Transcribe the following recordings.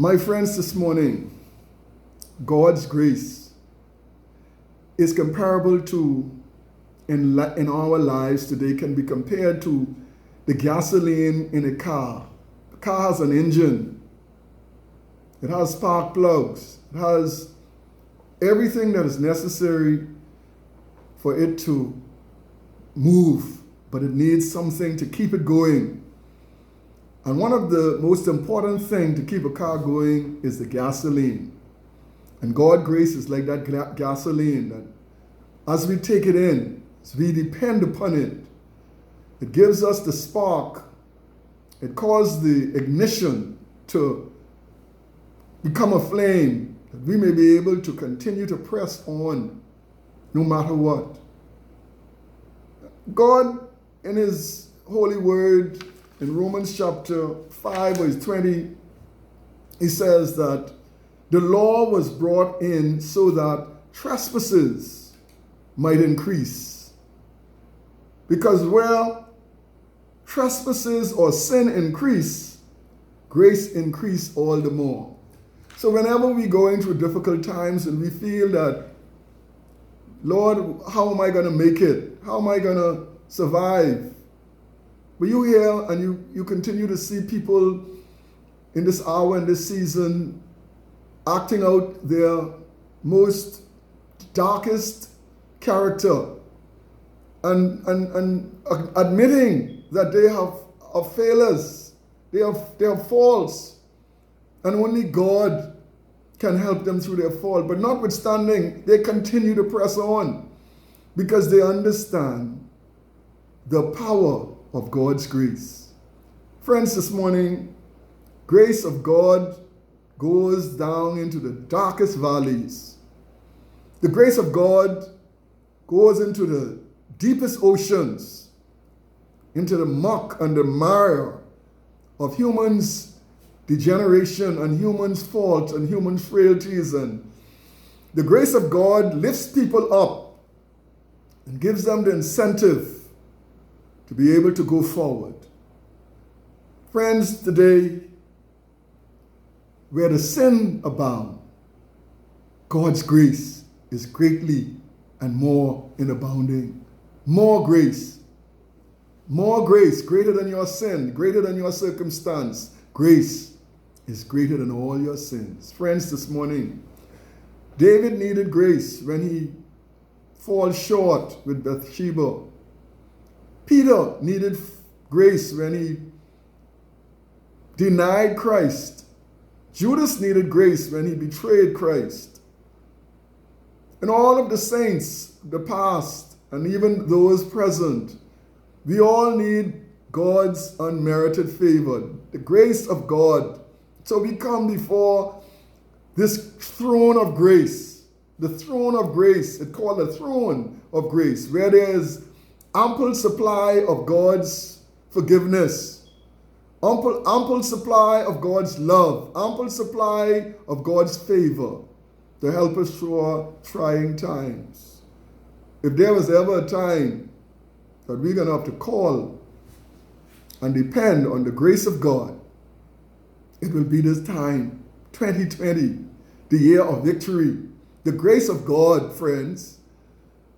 My friends, this morning, God's grace is comparable to, in our lives today, can be compared to the gasoline in a car. The car has an engine. It has spark plugs. It has everything that is necessary for it to move, but it needs something to keep it going. And one of the most important things to keep a car going is the gasoline. And God's grace is like that gasoline that as we take it in, as we depend upon it, it gives us the spark. It causes the ignition to become a flame, that we may be able to continue to press on no matter what. God, in His holy word, in Romans chapter 5, verse 20, He says that the law was brought in so that trespasses might increase. Because where trespasses or sin increase, grace increase all the more. So whenever we go into difficult times and we feel that, Lord, how am I going to make it? How am I going to survive? But you hear and you continue to see people in this hour and this season acting out their most darkest character and admitting that they are failures, they are faults, and only God can help them through their fall. But notwithstanding, they continue to press on because they understand the power of God's grace. Friends, this morning, grace of God goes down into the darkest valleys. The grace of God goes into the deepest oceans, into the muck and the mire of humans' degeneration and humans' faults and human frailties. And the grace of God lifts people up and gives them the incentive to be able to go forward. Friends, today, where the sin abound, God's grace is greatly and more in abounding. More grace, greater than your sin, greater than your circumstance. Grace is greater than all your sins. Friends, this morning, David needed grace when he falls short with Bathsheba. Peter needed grace when he denied Christ. Judas needed grace when he betrayed Christ. And all of the saints, the past, and even those present, we all need God's unmerited favor, the grace of God. So we come before this throne of grace, the throne of grace. It's called the throne of grace, where there is ample supply of God's forgiveness, ample supply of God's love, ample supply of God's favor to help us through our trying times. If there was ever a time that we're going to have to call and depend on the grace of God, it will be this time, 2020, the year of victory. The grace of God, friends,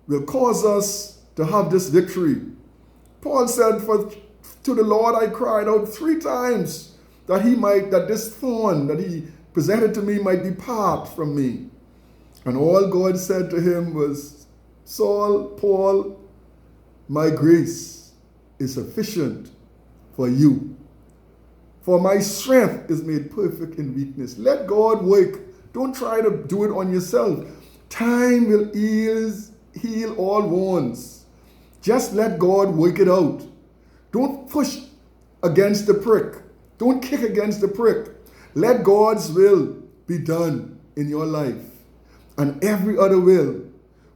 will cause us to have this victory. Paul said, to the Lord I cried out 3 times that this thorn that he presented to me might depart from me. And all God said to him was, Paul, my grace is sufficient for you. For my strength is made perfect in weakness. Let God work. Don't try to do it on yourself. Time will heal all wounds. Just let God work it out. Don't push against the prick. Don't kick against the prick. Let God's will be done in your life. And every other will,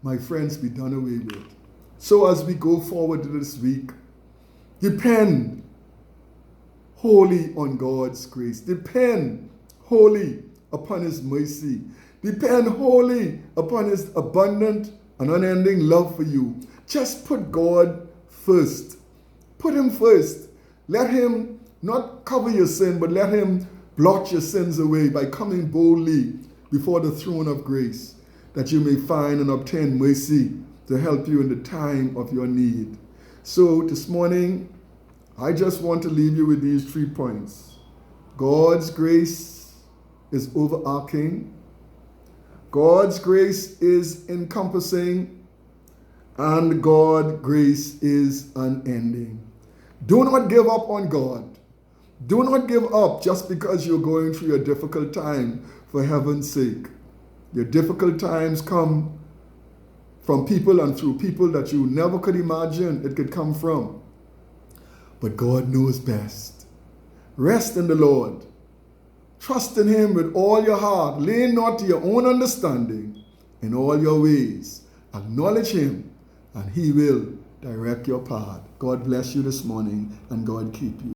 my friends, be done away with. So as we go forward to this week, depend wholly on God's grace. Depend wholly upon His mercy. Depend wholly upon His abundant and unending love for you. Just put God first. Put Him first. Let Him not cover your sin, but let Him blot your sins away by coming boldly before the throne of grace, that you may find and obtain mercy to help you in the time of your need. So this morning, I just want to leave you with these 3 points. God's grace is overarching. God's grace is encompassing. And God's grace is unending. Do not give up on God. Do not give up just because you're going through a difficult time, for heaven's sake. Your difficult times come from people and through people that you never could imagine it could come from. But God knows best. Rest in the Lord. Trust in Him with all your heart. Lean not to your own understanding. In all your ways, acknowledge Him, and He will direct your path. God bless you this morning, and God keep you.